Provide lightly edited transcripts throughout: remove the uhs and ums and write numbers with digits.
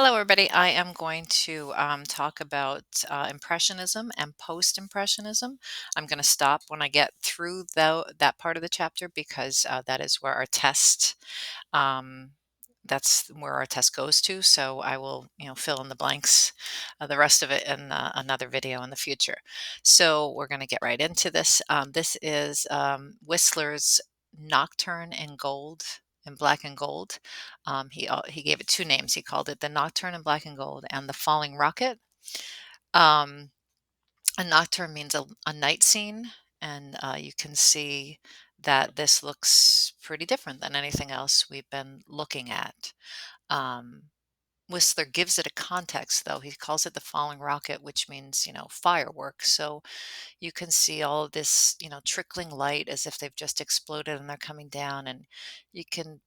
Hello, everybody. I am going to talk about Impressionism and Post-Impressionism. I'm going to stop when I get through that part of the chapter because that is where our test um, that's where our test goes to. So I will, fill in the blanks, the rest of it in another video in the future. So we're going to get right into this. This is Whistler's Nocturne in Gold, in Black and Gold. He gave it two names. He called it the Nocturne in Black and Gold and the Falling Rocket. Um, a nocturne means a night scene, and you can see that this looks pretty different than anything else we've been looking at. Um, Whistler gives it a context, though. He calls it the falling rocket, which means, fireworks. So you can see all of this, trickling light as if they've just exploded and they're coming down. And you can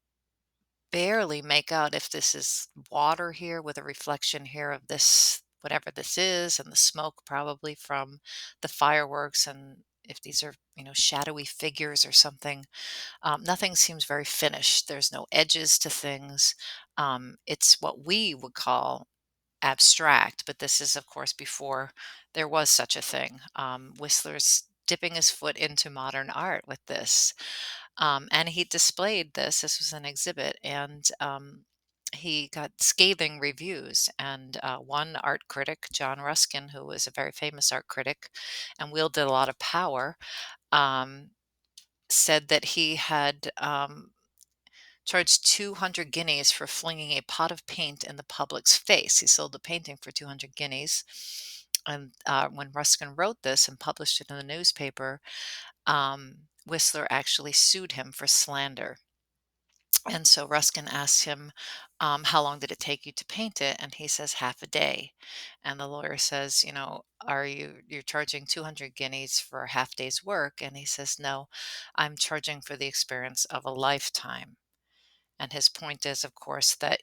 barely make out if this is water here with a reflection here of this, whatever this is, and the smoke probably from the fireworks. And if these are, shadowy figures or something, nothing seems very finished. There's no edges to things. It's what we would call abstract, but this is, of course, before there was such a thing. Whistler's dipping his foot into modern art with this. And he displayed this. This was an exhibit, and he got scathing reviews. And one art critic, John Ruskin, who was a very famous art critic and wielded a lot of power, um, said that he had charged 200 guineas for flinging a pot of paint in the public's face. He sold the painting for 200 guineas. And when Ruskin wrote this and published it in the newspaper, Whistler actually sued him for slander. And so Ruskin asks him, how long did it take you to paint it? And he says, half a day. And the lawyer says, you're charging 200 guineas for a half day's work? And he says, no, I'm charging for the experience of a lifetime. And his point is, of course, that,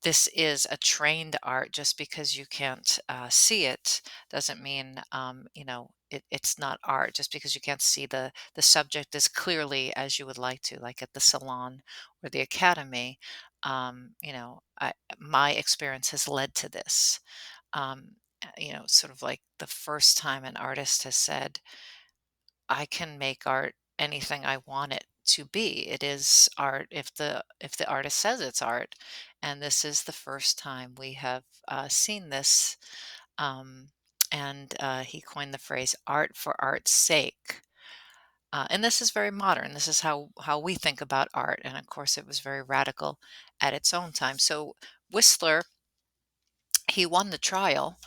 this is a trained art. Just because you can't see it doesn't mean, it's not art. Just because you can't see the subject as clearly as you would like to, like at the salon or the academy. My experience has led to this. Sort of like the first time an artist has said, I can make art anything I want it to be. It is art if the artist says it's art, and this is the first time we have seen this. Um, and he coined the phrase "art for art's sake." And this is very modern. This is how we think about art, and of course, it was very radical at its own time. So Whistler, he won the trial.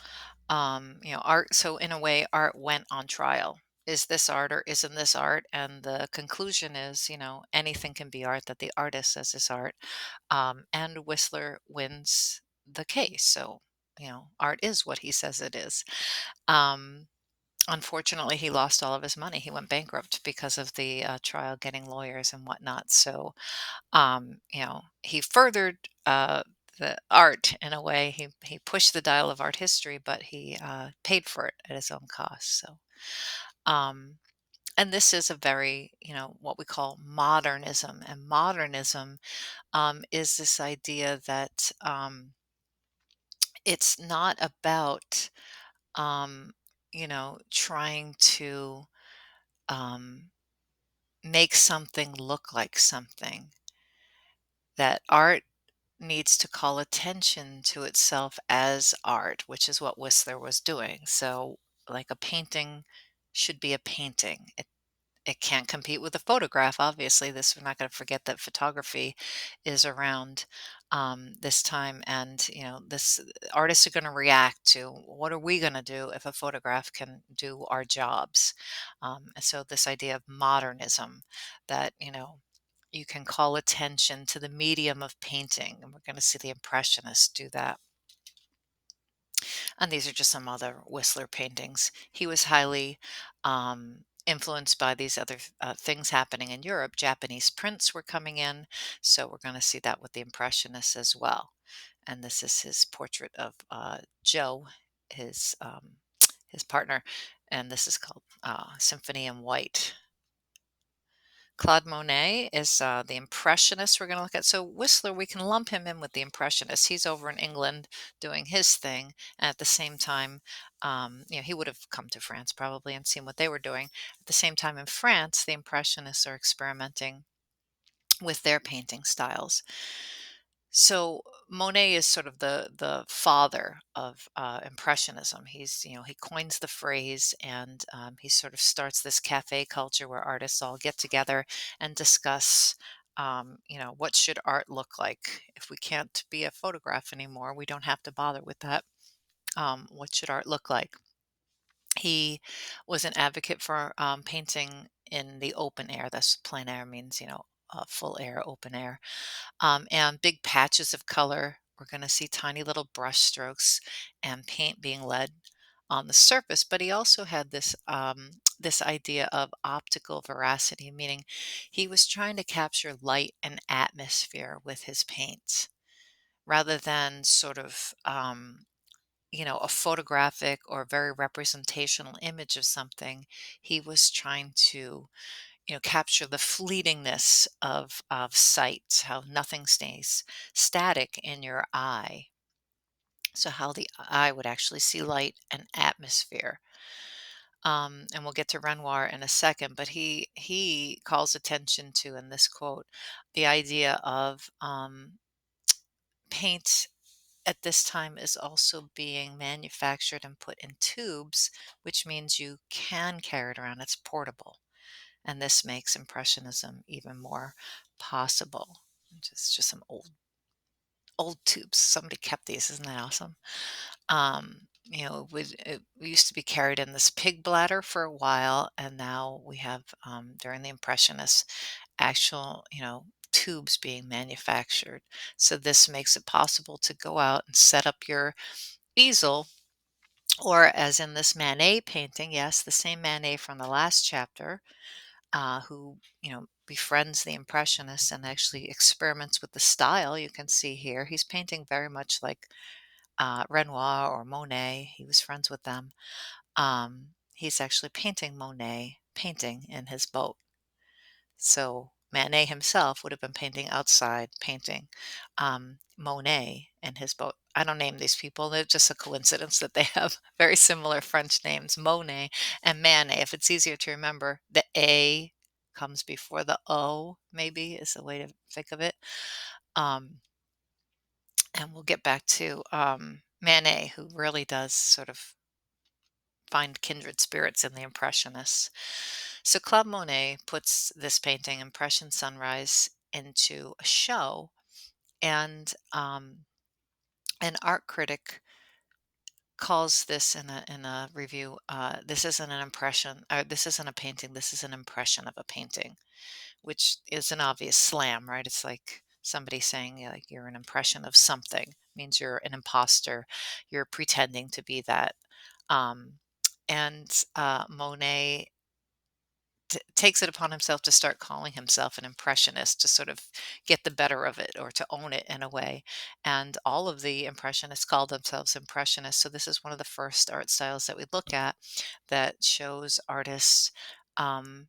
Art, so in a way, art went on trial. Is this art or isn't this art? And the conclusion is, anything can be art that the artist says is art. And Whistler wins the case. So, art is what he says it is. um, Unfortunately, he lost all of his money. He went bankrupt because of the trial, getting lawyers and whatnot. So he furthered the art in a way. He pushed the dial of art history, but he paid for it at his own cost. So, um, and this is a very, what we call modernism. And modernism is this idea that it's not about, um, trying to um, make something look like something. That art needs to call attention to itself as art, which is what Whistler was doing. So, like a painting should be a painting. It can't compete with a photograph. Obviously, this we're not going to forget that photography is around this time, and this artists are going to react to what are we going to do if a photograph can do our jobs. And so, this idea of modernism that you can call attention to the medium of painting, and we're going to see the Impressionists do that. And these are just some other Whistler paintings. He was highly influenced by these other things happening in Europe. Japanese prints were coming in, so we're going to see that with the Impressionists as well. And this is his portrait of Joe, his partner, and this is called Symphony in White. Claude Monet is the Impressionist we're going to look at. So Whistler, we can lump him in with the Impressionists. He's over in England doing his thing. And at the same time, he would have come to France probably and seen what they were doing. At the same time, in France, the Impressionists are experimenting with their painting styles. So Monet is sort of the father of impressionism. He coins the phrase, and he sort of starts this cafe culture where artists all get together and discuss, what should art look like. If we can't be a photograph anymore, we don't have to bother with that. What should art look like? He was an advocate for painting in the open air. That's plein air means, full air, open air, and big patches of color. We're going to see tiny little brush strokes and paint being led on the surface. But he also had this idea of optical veracity, meaning he was trying to capture light and atmosphere with his paints rather than sort of a photographic or very representational image of something. He was trying to capture the fleetingness of sight, how nothing stays static in your eye. So how the eye would actually see light and atmosphere. And we'll get to Renoir in a second, but he calls attention to, in this quote, the idea of paint at this time is also being manufactured and put in tubes, which means you can carry it around. It's portable. And this makes impressionism even more possible. Just some old tubes. Somebody kept these. Isn't that awesome? It used to be carried in this pig bladder for a while, and now we have during the Impressionists actual tubes being manufactured. So this makes it possible to go out and set up your easel, or as in this Manet painting, yes, the same Manet from the last chapter, who befriends the Impressionists and actually experiments with the style. You can see here he's painting very much like Renoir or Monet. He was friends with them. He's actually painting Monet painting in his boat. So Manet himself would have been painting outside, painting Monet in his boat. I don't name these people. They're just a coincidence that they have very similar French names, Monet and Manet. If it's easier to remember, the A comes before the O, maybe is a way to think of it. Um, and we'll get back to Manet, who really does sort of find kindred spirits in the Impressionists. So Claude Monet puts this painting, Impression Sunrise, into a show, and an art critic calls this in a review. This isn't an impression. This isn't a painting. This is an impression of a painting, which is an obvious slam, right? It's like somebody saying like you're an impression of something. Means you're an imposter. You're pretending to be that. Um, and Monet takes it upon himself to start calling himself an impressionist to sort of get the better of it or to own it in a way. And all of the impressionists called themselves impressionists. So this is one of the first art styles that we look at that shows artists um,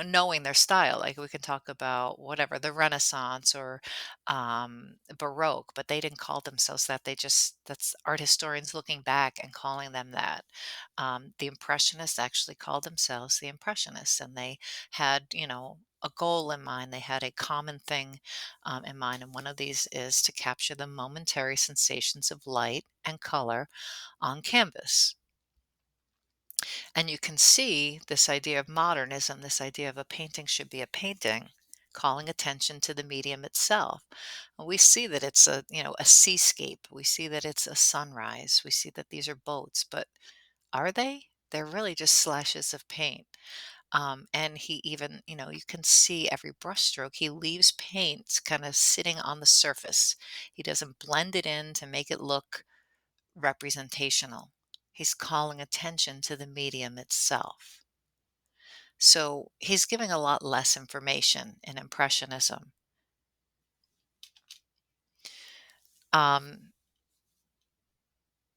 knowing their style. Like we can talk about whatever, the Renaissance or Baroque, but they didn't call themselves that. That's art historians looking back and calling them that. The Impressionists actually called themselves the Impressionists, and they had, a goal in mind. They had a common thing in mind. And one of these is to capture the momentary sensations of light and color on canvas. And you can see this idea of modernism, this idea of a painting should be a painting, calling attention to the medium itself. And we see that it's a seascape. We see that it's a sunrise. We see that these are boats, but are they? They're really just slashes of paint. And he even, you can see every brushstroke. He leaves paint kind of sitting on the surface. He doesn't blend it in to make it look representational. He's calling attention to the medium itself. So he's giving a lot less information in Impressionism. Um,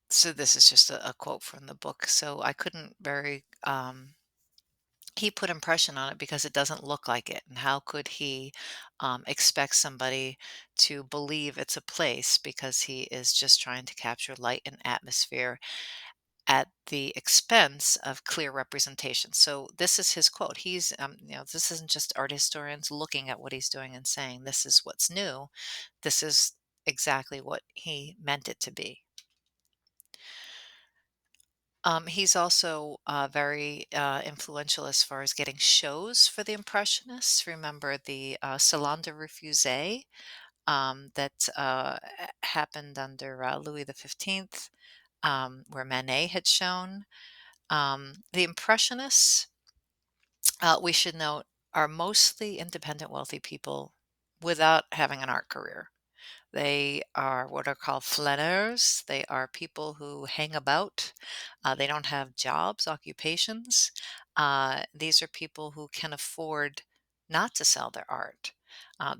so this is just a quote from the book. So I couldn't very he put impression on it because it doesn't look like it. And how could he expect somebody to believe it's a place because he is just trying to capture light and atmosphere at the expense of clear representation? So this is his quote. This isn't just art historians looking at what he's doing and saying this is what's new. This is exactly what he meant it to be. He's also very influential as far as getting shows for the Impressionists. Remember the Salon de Refusé that happened under Louis XV, where Manet had shown. The Impressionists, we should note, are mostly independent, wealthy people without having an art career. They are what are called flâneurs. They are people who hang about. They don't have jobs, occupations. These are people who can afford not to sell their art.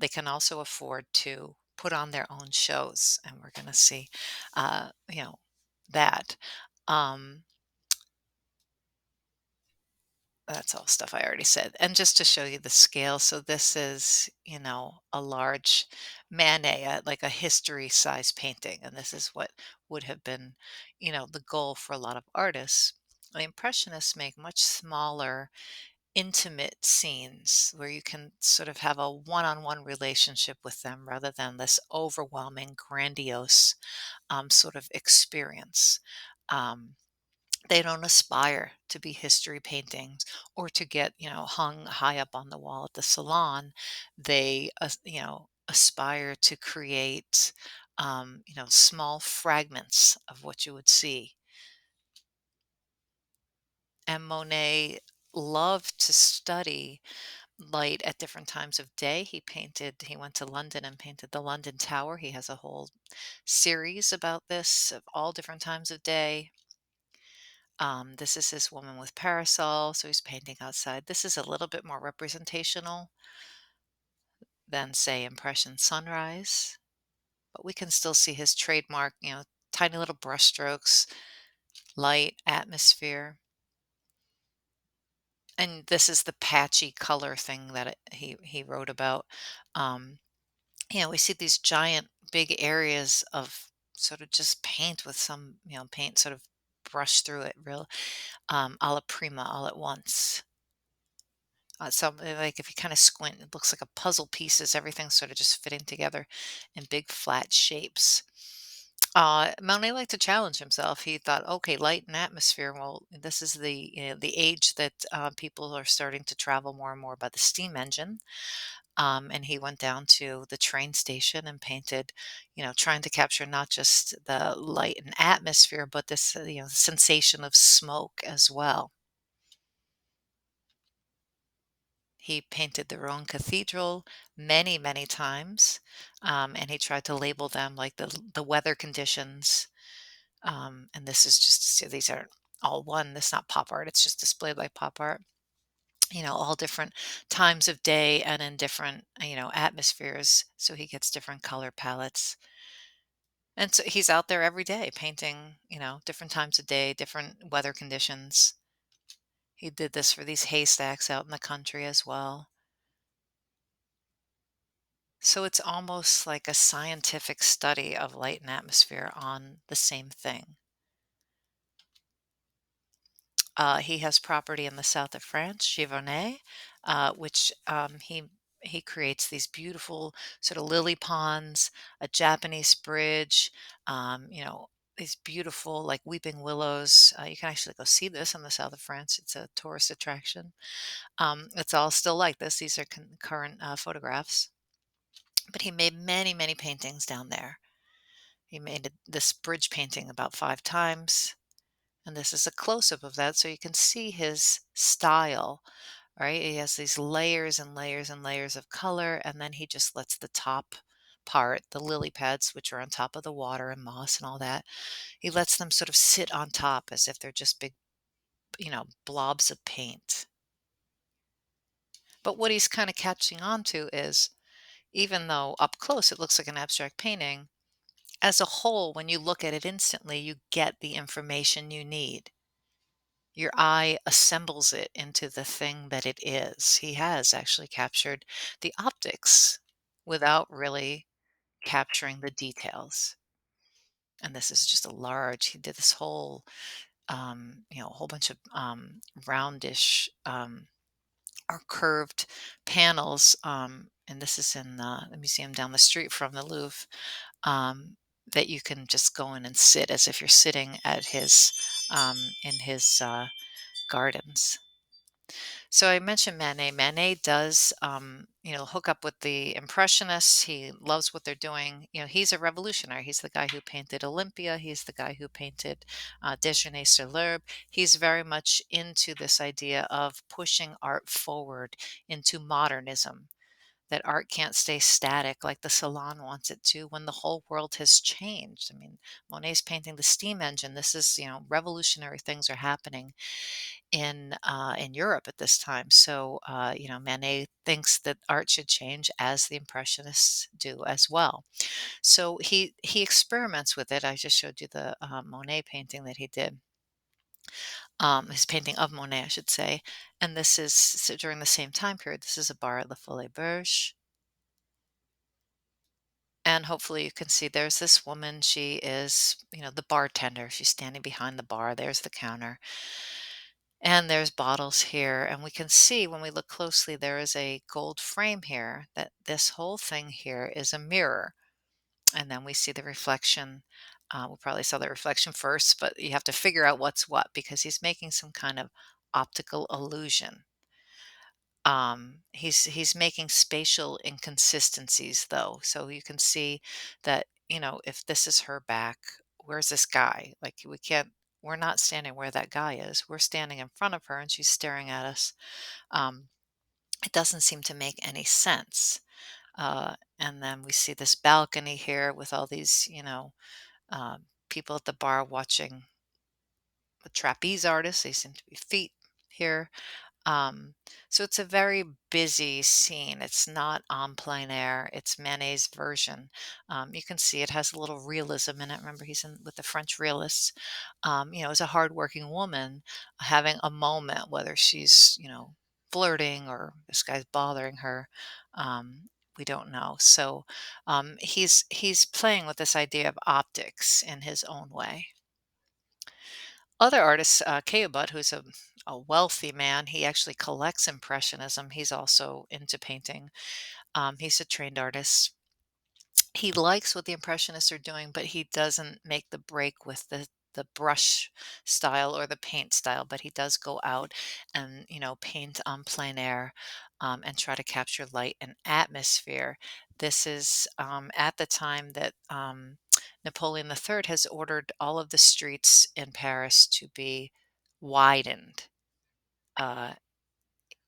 They can also afford to put on their own shows, and we're going to see, uh, you know, that. Um, that's all stuff I already said. And just to show you the scale, so this is, a large Manet, like a history size painting. And this is what would have been, the goal for a lot of artists. The Impressionists make much smaller, intimate scenes where you can sort of have a one on one relationship with them rather than this overwhelming, grandiose sort of experience. Um, they don't aspire to be history paintings or to get, hung high up on the wall at the salon. They, aspire to create, small fragments of what you would see. And Monet loved to study light at different times of day. He went to London and painted the London Tower. He has a whole series about this of all different times of day. This is his woman with parasol, so he's painting outside. This is a little bit more representational than, say, Impression Sunrise, but we can still see his trademark, tiny little brushstrokes, light, atmosphere. And this is the patchy color thing that he wrote about. Um, we see these giant, big areas of sort of just paint with some, paint sort of brush through it, real alla prima, all at once. Like if you kind of squint, it looks like a puzzle pieces. Everything's sort of just fitting together in big flat shapes. Monet liked to challenge himself. He thought, okay, light and atmosphere. Well, this is the age that people are starting to travel more and more by the steam engine. And he went down to the train station and painted, trying to capture not just the light and atmosphere, but this, sensation of smoke as well. He painted the Rouen Cathedral many, many times, and he tried to label them like the weather conditions. And this is just so these are all one. This is not pop art. It's just displayed like pop art. All different times of day and in different atmospheres. So he gets different color palettes, and so he's out there every day painting. Different times of day, different weather conditions. He did this for these haystacks out in the country as well. So it's almost like a scientific study of light and atmosphere on the same thing. He has property in the south of France, Giverny, which he creates these beautiful sort of lily ponds, a Japanese bridge, these beautiful like weeping willows. You can actually go see this in the south of France. It's a tourist attraction. It's all still like this. These are current photographs. But he made many, many paintings down there. He made this bridge painting about 5 times, and this is a close-up of that so you can see his style, right? He has these layers and layers and layers of color, and then he just lets the top part, the lily pads, which are on top of the water and moss and all that, he lets them sort of sit on top as if they're just big, blobs of paint. But what he's kind of catching on to is, even though up close it looks like an abstract painting, as a whole, when you look at it instantly, you get the information you need. your eye assembles it into the thing that it is. He has actually captured the optics without really capturing the details. And this is just a large, he did this whole, a whole bunch of roundish or curved panels. And this is in the museum down the street from the Louvre, um, that you can just go in and sit as if you're sitting at his in his gardens. So I mentioned Manet. Manet does, hook up with the Impressionists. He loves what they're doing. He's a revolutionary. He's the guy who painted Olympia. He's the guy who painted Déjeuner sur l'Herbe. He's very much into this idea of pushing art forward into modernism. That art can't stay static like the salon wants it to when the whole world has changed. I mean, Monet's painting the steam engine. This is, revolutionary things are happening in Europe at this time. So, Manet thinks that art should change as the Impressionists do as well. So he experiments with it. I just showed you the Monet painting that he did. His painting of Monet, I should say. And this is so during the same time period. This is a bar at La Folie Berge. And hopefully you can see there's this woman. She is, the bartender. She's standing behind the bar. There's the counter. And there's bottles here. And we can see when we look closely, there is a gold frame here that this whole thing here is a mirror. And then we see the reflection. We probably saw the reflection first, but you have to figure out what's what because he's making some kind of optical illusion. He's making spatial inconsistencies though. So you can see that, if this is her back, where's this guy? Like we're not standing where that guy is. We're standing in front of her and she's staring at us. Um, it doesn't seem to make any sense. And then we see this balcony here with all these, people at the bar watching the trapeze artists. They seem to be feet here. Um, so it's a very busy scene. It's not on plein air. It's Manet's version. You can see it has a little realism in it. Remember, he's in with the French realists. As a hardworking woman having a moment, whether she's, flirting or this guy's bothering her. Um, we don't know. So he's playing with this idea of optics in his own way. Other artists, Keobut, who's a wealthy man, he actually collects Impressionism. He's also into painting. He's a trained artist. He likes what the Impressionists are doing, but he doesn't make the break with the brush style or the paint style. But he does go out and paint on plein air and try to capture light and atmosphere. This is at the time that Napoleon III has ordered all of the streets in Paris to be widened. Uh,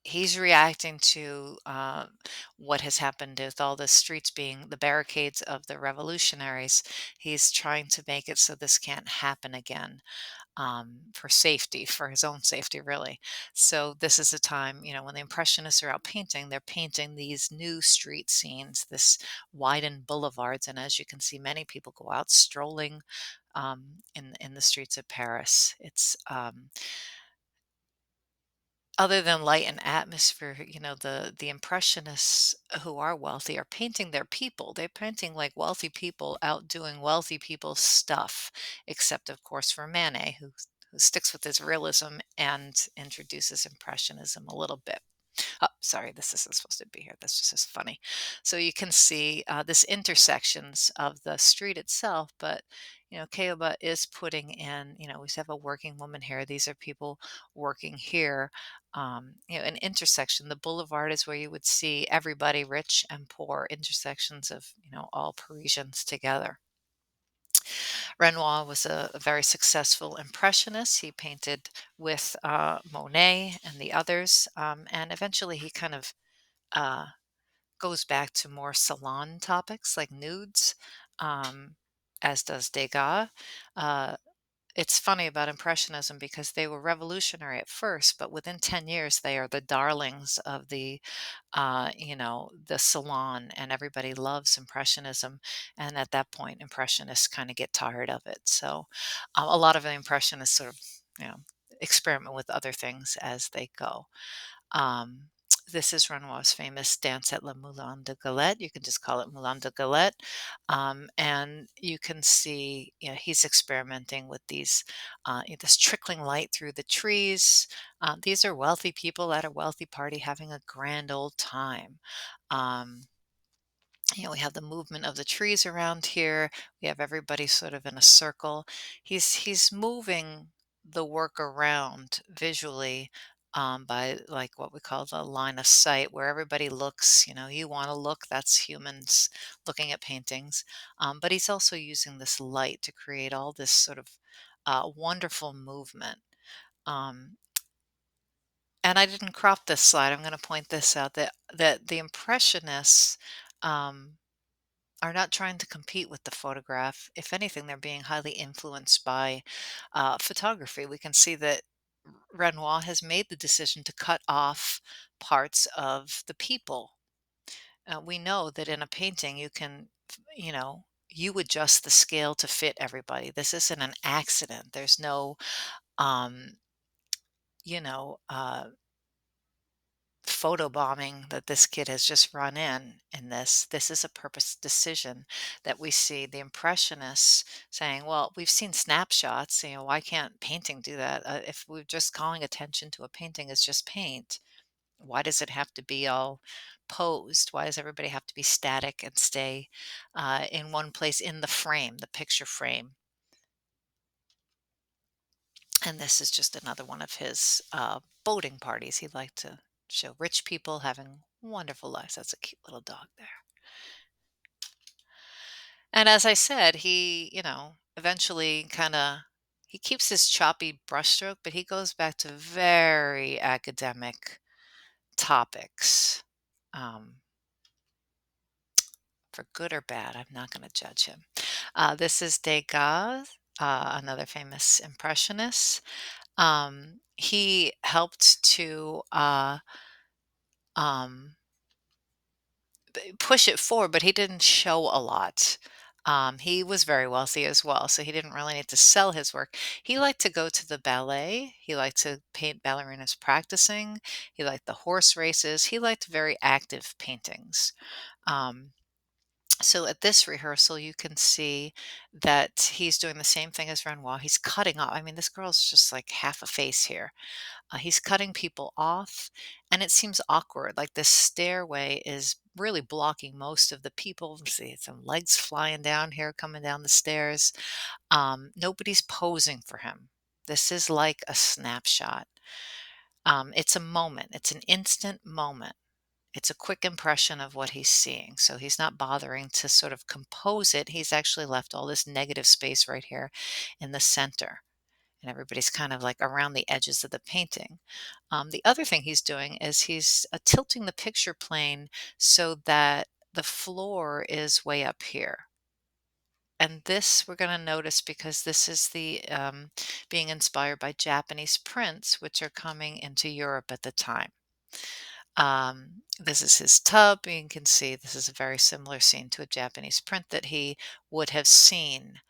he's reacting to what has happened with all the streets being the barricades of the revolutionaries. He's trying to make it so this can't happen again, for safety, for his own safety, really. So this is a time, when the Impressionists are out painting, they're painting these new street scenes, this widened boulevards, and as you can see, many people go out strolling in the streets of Paris. It's other than light and atmosphere, the Impressionists who are wealthy are painting their people. They're painting like wealthy people out doing wealthy people stuff, except of course for Manet, who sticks with his realism and introduces Impressionism a little bit. Oh, sorry, this isn't supposed to be here. That's just as funny. So you can see this intersections of the street itself, but Keoba is putting in. We have a working woman here. These are people working here. An intersection. The boulevard is where you would see everybody, rich and poor, intersections of all Parisians together. Renoir was a very successful impressionist. He painted with Monet and the others, and eventually he kind of uh, goes back to more salon topics like nudes, um, as does Degas. Uh, it's funny about Impressionism because they were revolutionary at first, but within 10 years, they are the darlings of the salon, and everybody loves Impressionism. And at that point, Impressionists kind of get tired of it. So a lot of the Impressionists sort of, you know, experiment with other things as they go. Um, this is Renoir's famous dance at Le Moulin de Galette. You can just call it Moulin de Galette. And you can see, he's experimenting with this trickling light through the trees. These are wealthy people at a wealthy party having a grand old time. Um, we have the movement of the trees around here. We have everybody sort of in a circle. He's moving the work around visually, by like what we call the line of sight, where everybody looks. You want to look. That's humans looking at paintings. But he's also using this light to create all this sort of wonderful movement. Um, and I didn't crop this slide. I'm going to point this out, that the Impressionists. Um, are not trying to compete with the photograph. If anything, they're being highly influenced by photography. We can see that Renoir has made the decision to cut off parts of the people. We know that in a painting, you adjust the scale to fit everybody. This isn't an accident. There's no, um, you know, uh, photo bombing that this kid has just run in this. This is a purpose decision that we see the Impressionists saying, well, we've seen snapshots, why can't painting do that? If we're just calling attention to a painting as just paint, why does it have to be all posed? Why does everybody have to be static and stay in one place in the frame, the picture frame? And this is just another one of his boating parties. He'd like to show rich people having wonderful lives. That's a cute little dog there. And as I said, he eventually he keeps his choppy brushstroke, but he goes back to very academic topics. Um, for good or bad, I'm not going to judge him. This is Degas, another famous impressionist. He helped to um, push it forward, but he didn't show a lot. He was very wealthy as well, so he didn't really need to sell his work. He liked to go to the ballet. He liked to paint ballerinas practicing. He liked the horse races. He liked very active paintings. Um, so at this rehearsal, you can see that he's doing the same thing as Renoir. He's cutting off. I mean, this girl's just like half a face here. He's cutting people off, and it seems awkward. Like this stairway is really blocking most of the people. See some legs flying down here, coming down the stairs. Nobody's posing for him. This is like a snapshot. It's a moment, it's an instant moment. It's a quick impression of what he's seeing. So he's not bothering to sort of compose it. He's actually left all this negative space right here in the center, and everybody's kind of like around the edges of the painting. The other thing he's doing is he's tilting the picture plane so that the floor is way up here. And this we're going to notice because this is the being inspired by Japanese prints, which are coming into Europe at the time. This is his tub. You can see this is a very similar scene to a Japanese print that he would have seen.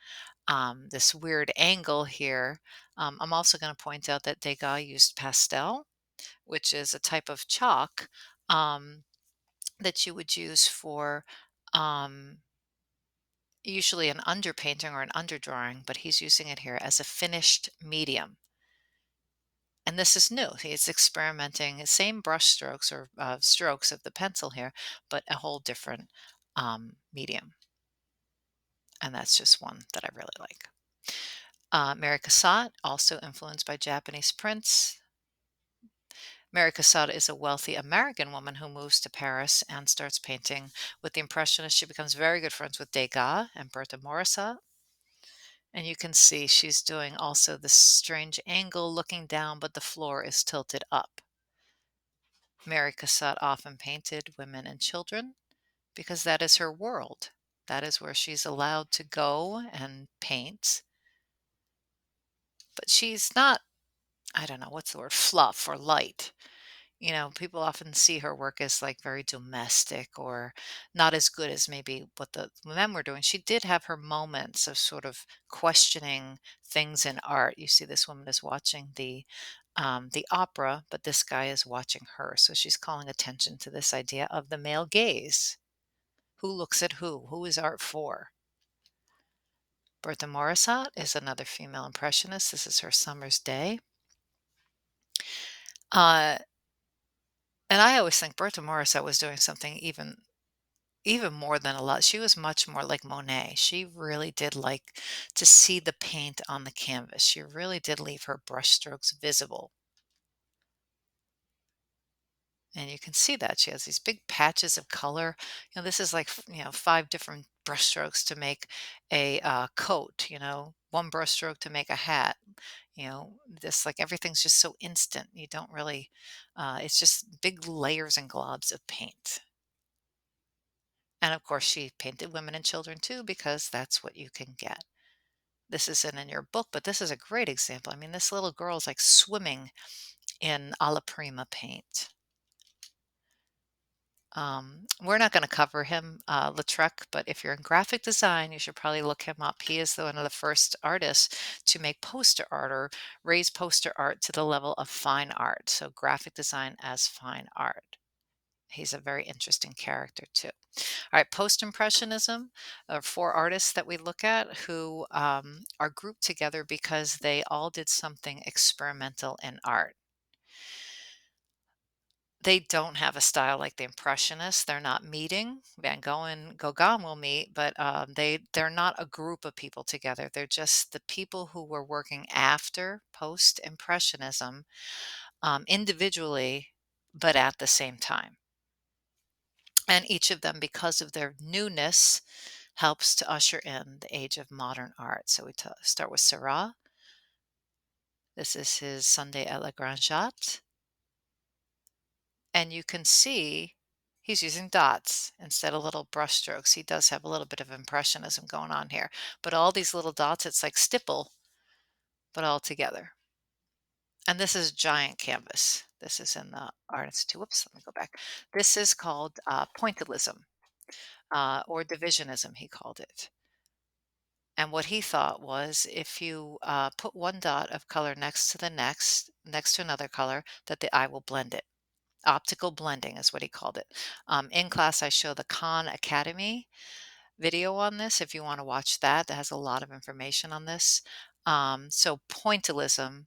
This weird angle here. I'm also going to point out that Degas used pastel, which is a type of chalk um, that you would use for um, usually an underpainting or an underdrawing, but he's using it here as a finished medium. And this is new. He's experimenting, same brush strokes or strokes of the pencil here, but a whole different medium. And that's just one that I really like. Mary Cassatt, also influenced by Japanese prints. Mary Cassatt is a wealthy American woman who moves to Paris and starts painting with the Impressionists. She becomes very good friends with Degas and Berthe Morisot. And you can see she's doing also this strange angle looking down, but the floor is tilted up. Mary Cassatt often painted women and children because that is her world. That is where she's allowed to go and paint. But she's not, I don't know, what's the word, fluff or light. People often see her work as like very domestic or not as good as maybe what the men were doing. She did have her moments of sort of questioning things in art. You see, this woman is watching the opera, but this guy is watching her. So she's calling attention to this idea of the male gaze. Who looks at who? Who is art for? Bertha Morisot is another female impressionist. This is her Summer's Day. Uh, and I always think Bertha Morisot was doing something even more than a lot. She was much more like Monet. She really did like to see the paint on the canvas. She really did leave her brushstrokes visible. And you can see that she has these big patches of color. This is like, five different brushstrokes to make a coat, one brushstroke to make a hat. This like everything's just so instant. You don't really, it's just big layers and globs of paint. And of course, she painted women and children too, because that's what you can get. This isn't in your book, but this is a great example. I mean, this little girl's like swimming in alla prima paint. We're not going to cover him, Lautrec, but if you're in graphic design, you should probably look him up. He is one of the first artists to make poster art or raise poster art to the level of fine art. So, graphic design as fine art. He's a very interesting character, too. All right, post-impressionism are four artists that we look at who are grouped together because they all did something experimental in art. They don't have a style like the Impressionists. They're not meeting. Van Gogh and Gauguin will meet, but they're not a group of people together. They're just the people who were working after post-impressionism individually, but at the same time. And each of them, because of their newness, helps to usher in the age of modern art. So we start with Seurat. This is his Sunday at La Grande Jatte. And you can see he's using dots instead of little brush strokes. He does have a little bit of impressionism going on here. But all these little dots, it's like stipple, but all together. And this is giant canvas. This is in the Art Institute. Whoops, let me go back. This is called pointillism or divisionism, he called it. And what he thought was if you put one dot of color next to the next to another color, that the eye will blend it. Optical blending is what he called it. In class, I show the Khan Academy video on this. If you want to watch that, that has a lot of information on this. So pointillism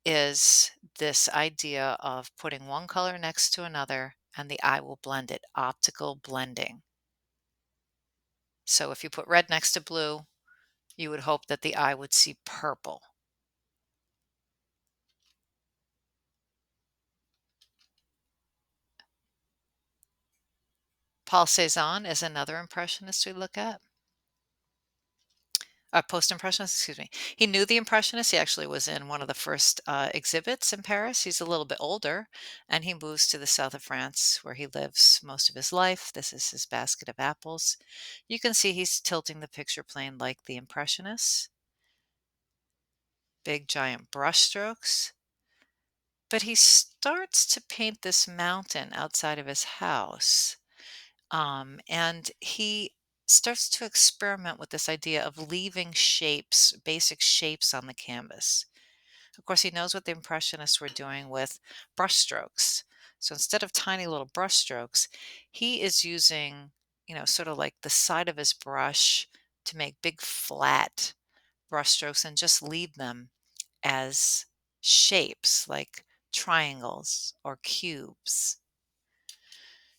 is this idea of putting one color next to another and the eye will blend it. Optical blending. So if you put red next to blue, you would hope that the eye would see purple. Paul Cézanne is another impressionist we look at. Post-impressionist, excuse me. He knew the impressionists. He actually was in one of the first exhibits in Paris. He's a little bit older, and he moves to the south of France where he lives most of his life. This is his basket of apples. You can see he's tilting the picture plane like the impressionists. Big giant brush strokes. But he starts to paint this mountain outside of his house. And he starts to experiment with this idea of leaving shapes, basic shapes on the canvas. Of course, he knows what the Impressionists were doing with brushstrokes. So instead of tiny little brushstrokes, he is using, sort of like the side of his brush to make big flat brushstrokes and just leave them as shapes like triangles or cubes.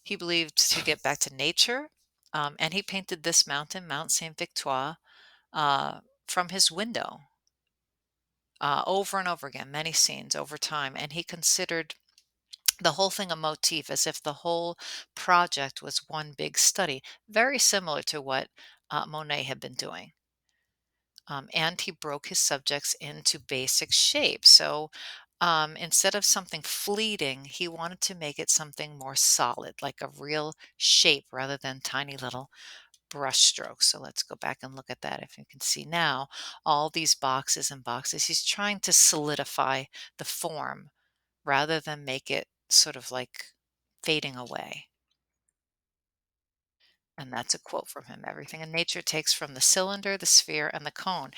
He believed to get back to nature, and he painted this mountain, Mount Saint Victoire, from his window over and over again, many scenes over time. And he considered the whole thing a motif, as if the whole project was one big study, very similar to what Monet had been doing. And he broke his subjects into basic shapes. So instead of something fleeting, he wanted to make it something more solid, like a real shape rather than tiny little brush strokes. So let's go back and look at that. If you can see now, all these boxes and boxes, he's trying to solidify the form rather than make it sort of like fading away. And that's a quote from him. Everything in nature takes from the cylinder, the sphere, and the cone.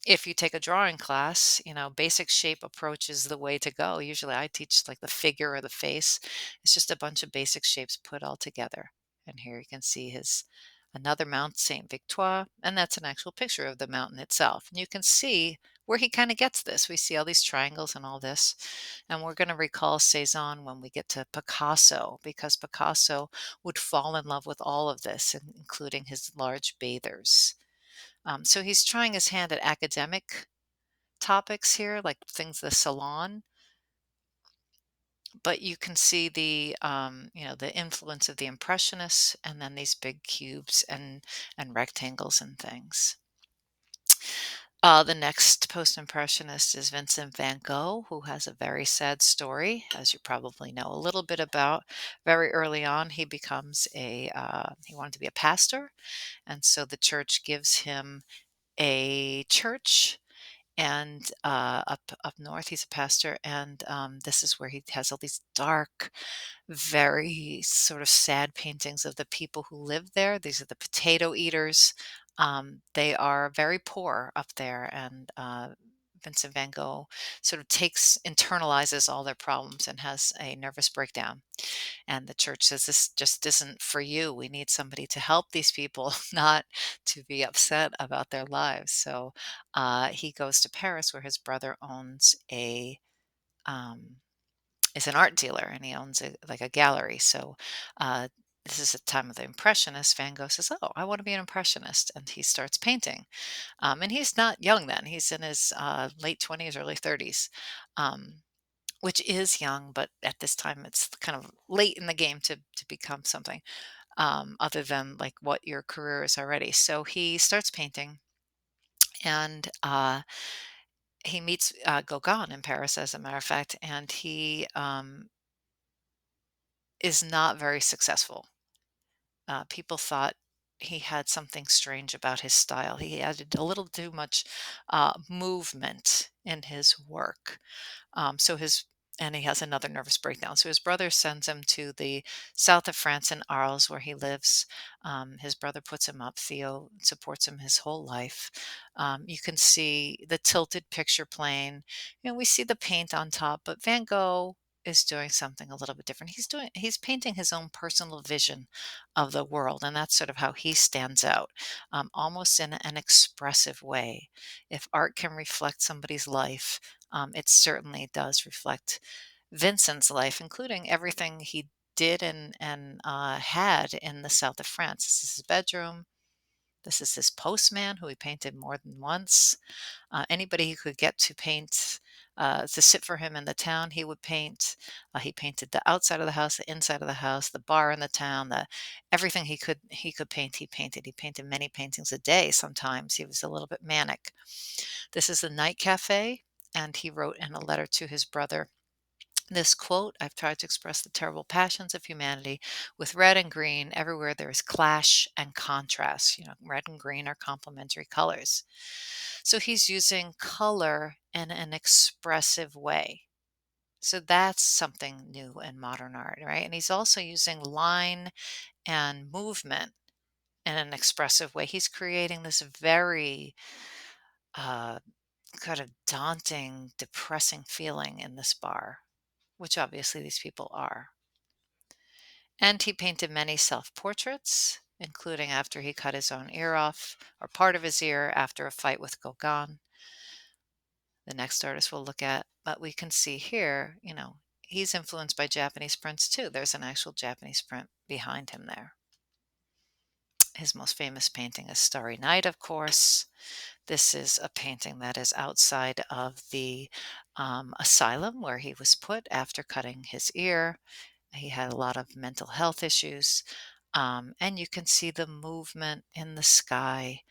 If you take a drawing class, basic shape approach is the way to go. Usually I teach like the figure or the face. It's just a bunch of basic shapes put all together. And here you can see his another Mount Saint Victoire, and that's an actual picture of the mountain itself. And you can see where he kind of gets this. We see all these triangles and all this. And we're going to recall Cezanne when we get to Picasso, because Picasso would fall in love with all of this, including his large bathers. So he's trying his hand at academic topics here, like things the salon, but you can see the influence of the Impressionists, and then these big cubes and rectangles and things. The next post-impressionist is Vincent van Gogh, who has a very sad story, as you probably know a little bit about. Very early on, he becomes he wanted to be a pastor, and so the church gives him a church. And up north, he's a pastor, and this is where he has all these dark, very sort of sad paintings of the people who live there. These are the potato eaters. They are very poor up there, and Vincent van Gogh sort of internalizes all their problems and has a nervous breakdown. And the church says, this just isn't for you. We need somebody to help these people, not to be upset about their lives. So he goes to Paris, where his brother um, is an art dealer, and he owns like a gallery. So uh, this is the time of the Impressionists. Van Gogh says, "Oh, I want to be an Impressionist," and he starts painting. And he's not young then; he's in his late 20s, early 30s. Um, which is young, but at this time it's kind of late in the game to become something other than like what your career is already. So he starts painting, and he meets Gauguin in Paris, as a matter of fact, and he is not very successful. People thought he had something strange about his style. He added a little too much movement in his work. And he has another nervous breakdown. So his brother sends him to the south of France in Arles, where he lives. His brother puts him up. Theo supports him his whole life. You can see the tilted picture plane. We see the paint on top, but Van Gogh is doing something a little bit different. He's painting his own personal vision of the world, and that's sort of how he stands out, almost in an expressive way. If art can reflect somebody's life, it certainly does reflect Vincent's life, including everything he did and had in the south of France. This is his bedroom. This is his postman, who he painted more than once. Anybody he could get to paint, to sit for him in the town, he would paint. He painted the outside of the house, the inside of the house, the bar in the town, the everything he could paint. He painted. He painted many paintings a day. Sometimes he was a little bit manic. This is the night cafe, and he wrote in a letter to his brother this quote: "I've tried to express the terrible passions of humanity with red and green. Everywhere there is clash and contrast. Red and green are complementary colors." So he's using color in an expressive way. So that's something new in modern art, right? And he's also using line and movement in an expressive way. He's creating this very uh, kind of daunting, depressing feeling in this bar, which obviously these people are. And he painted many self portraits, including after he cut his own ear off, or part of his ear, after a fight with Gauguin. The next artist we'll look at, but we can see here, he's influenced by Japanese prints too. There's an actual Japanese print behind him there. His most famous painting is Starry Night, of course. This is a painting that is outside of the asylum where he was put after cutting his ear. He had a lot of mental health issues. And you can see the movement in the sky.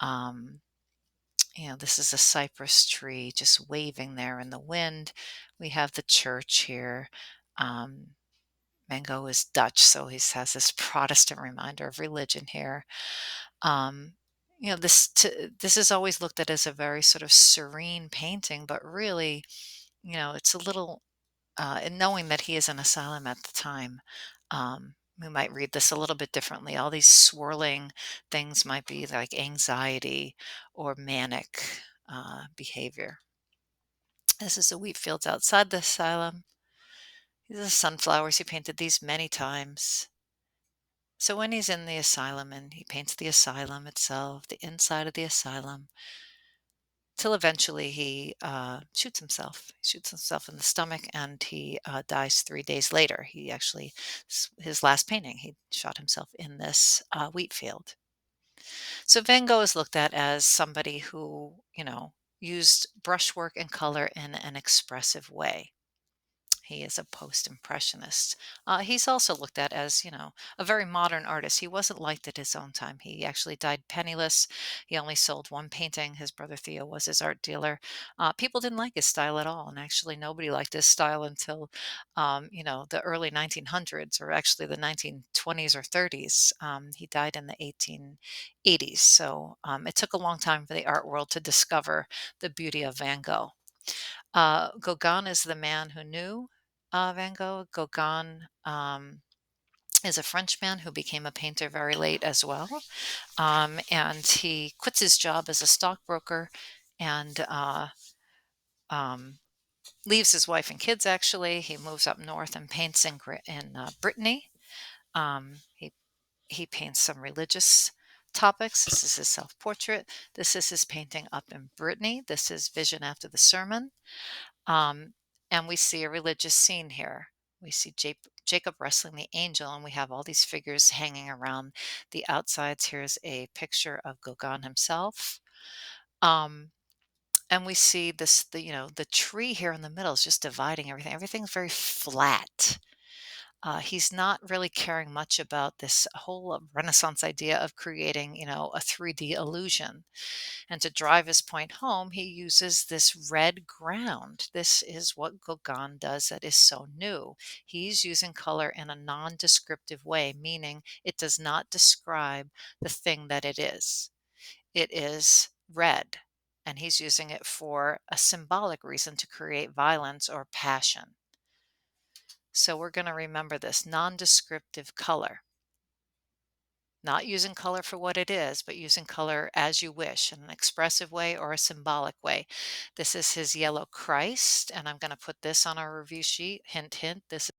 Um, this is a cypress tree just waving there in the wind. We have the church here. Um, Van Gogh is Dutch, so he has this Protestant reminder of religion here. Um, this is always looked at as a very sort of serene painting, but really, it's a little. and knowing that he is in asylum at the time, we might read this a little bit differently. All these swirling things might be like anxiety or manic behavior. This is the wheat fields outside the asylum. These are the sunflowers. He painted these many times. So when he's in the asylum and he paints the asylum itself, the inside of the asylum, till eventually he shoots himself. He shoots himself in the stomach and he dies 3 days later. He actually, his last painting, he shot himself in this wheat field. So Van Gogh is looked at as somebody who, used brushwork and color in an expressive way. He is a post-impressionist. He's also looked at as, a very modern artist. He wasn't liked at his own time. He actually died penniless. He only sold one painting. His brother Theo was his art dealer. People didn't like his style at all, and actually nobody liked his style until, the early 1900s, or actually the 1920s or 30s. He died in the 1880s, so it took a long time for the art world to discover the beauty of Van Gogh. Gauguin is the man who knew Van Gogh. Gauguin is a Frenchman who became a painter very late as well. And he quits his job as a stockbroker and um, leaves his wife and kids, actually. He moves up north and paints in Brittany. He paints some religious topics. This is his self-portrait. This is his painting up in Brittany. This is Vision After the Sermon. Um, and we see a religious scene here. We see Jacob wrestling the angel, and we have all these figures hanging around the outsides. Here's a picture of Gauguin himself. Um, and we see the tree here in the middle is just dividing everything. Everything's very flat. He's not really caring much about this whole Renaissance idea of creating, a 3D illusion. And to drive his point home, he uses this red ground. This is what Gauguin does that is so new. He's using color in a non-descriptive way, meaning it does not describe the thing that it is. It is red, and he's using it for a symbolic reason to create violence or passion. So we're going to remember this non-descriptive color. Not using color for what it is, but using color as you wish in an expressive way or a symbolic way. This is his yellow Christ, and I'm going to put this on our review sheet. Hint, hint. This